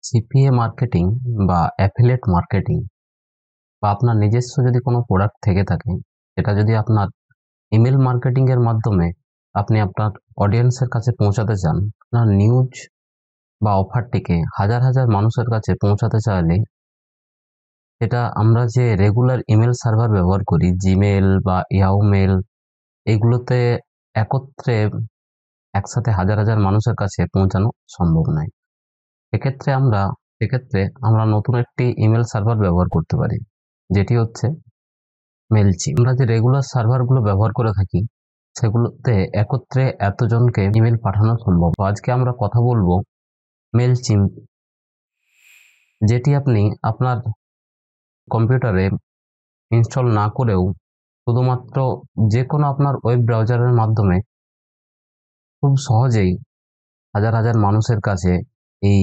CPA marketing বা affiliate marketing বা আপনার নিজস্ব যদি কোনো প্রোডাক্ট থেকে থাকে, সেটা যদি আপনার ইমেল মার্কেটিং এর মাধ্যমে আপনি আপনার অডিয়েন্সের কাছে পৌঁছাতে চান, আপনার নিউজ বা অফারটিকে হাজার হাজার মানুষের কাছে পৌঁছাতে চাইলে, সেটা আমরা যে রেগুলার ইমেল সার্ভার ব্যবহার করি, জিমেল বা ইয়াহু মেল, এগুলোতে একত্রে একসাথে হাজার হাজার মানুষের কাছে পৌঁছানো সম্ভব নয়। সেক্ষেত্রে আমরা নতুন একটি ইমেল সার্ভার ব্যবহার করতে পারি, যেটি হচ্ছে মেলচিম। আমরা যে রেগুলার সার্ভারগুলো ব্যবহার করে থাকি, সেগুলোতে একত্রে এতজনকে ইমেল পাঠানো সম্ভব। তো আজকে আমরা কথা বলবো মেলচিম, যেটি আপনি আপনার কম্পিউটারে ইনস্টল না করেও শুধুমাত্র যে কোনো আপনার ওয়েব ব্রাউজারের মাধ্যমে খুব সহজেই হাজার হাজার মানুষের কাছে এই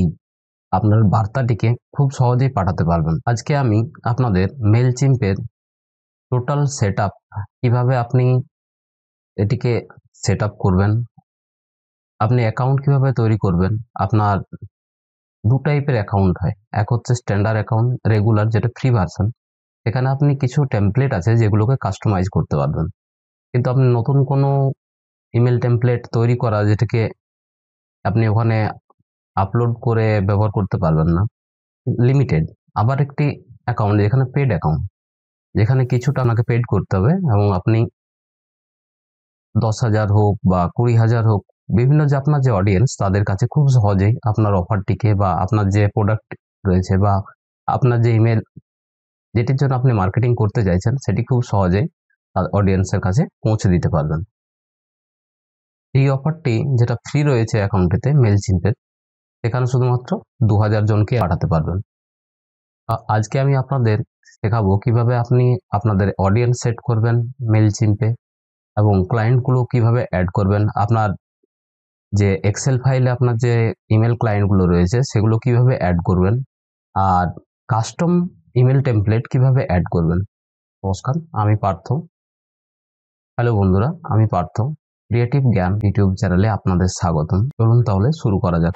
আপনার বার্তাটিকে খুব সহজেই পাঠাতে পারবেন। আজকে আমি আপনাদের মেলচিম্পের টোটাল সেটআপ, কিভাবে আপনি এটিকে সেটআপ করবেন, আপনি অ্যাকাউন্ট কিভাবে তৈরি করবেন। আপনার দু টাইপের অ্যাকাউন্ট হয়, এক হচ্ছে স্ট্যান্ডার্ড অ্যাকাউন্ট, রেগুলার যেটা ফ্রি ভার্সন। এখানে আপনি কিছু টেমপ্লেট আছে যেগুলোকে কাস্টমাইজ করতে পারবেন, কিন্তু আপনি নতুন কোনো ইমেল টেমপ্লেট তৈরি করা, যেটাকে আপনি ওখানে আপলোড করে ব্যবহার করতে পারবেন না, লিমিটেড। আবার একটি অ্যাকাউন্ট যেখানে পেড অ্যাকাউন্ট, যেখানে কিছুটা আপনাকে পেড করতে হবে এবং আপনি 10,000 হোক বা 20,000 হোক, বিভিন্ন যে আপনার যে অডিয়েন্স, তাদের কাছে খুব সহজেই আপনার অফারটিকে বা আপনার যে প্রোডাক্ট রয়েছে বা আপনার যে ইমেল, যেটির জন্য আপনি মার্কেটিং করতে চাইছেন, সেটি খুব সহজেই তার অডিয়েন্সের কাছে পৌঁছে দিতে পারবেন। এই অফারটি যেটা ফ্রি রয়েছে অ্যাকাউন্টেতে মেলচিম্পের, সেখানে শুধুমাত্র 2,000 জনকে পাঠাতে পারবেন। আজকে আমি আপনাদের শেখাবো কিভাবে আপনি আপনাদের অডিয়েন্স সেট করবেন মেলচিম্পে এবং ক্লায়েন্টগুলো কিভাবে অ্যাড করবেন। আপনার যে এক্সেল ফাইলে আপনার যে ইমেল ক্লায়েন্টগুলো রয়েছে, সেগুলো কিভাবে অ্যাড করবেন, আর কাস্টম ইমেল টেমপ্লেট কিভাবে অ্যাড করবেন। নমস্কার, আমি পার্থ। হ্যালো বন্ধুরা, আমি পার্থ। ক্রিয়েটিভ জ্ঞান ইউটিউব চ্যানেলে আপনাদের স্বাগতম। চলুন তাহলে শুরু করা যাক।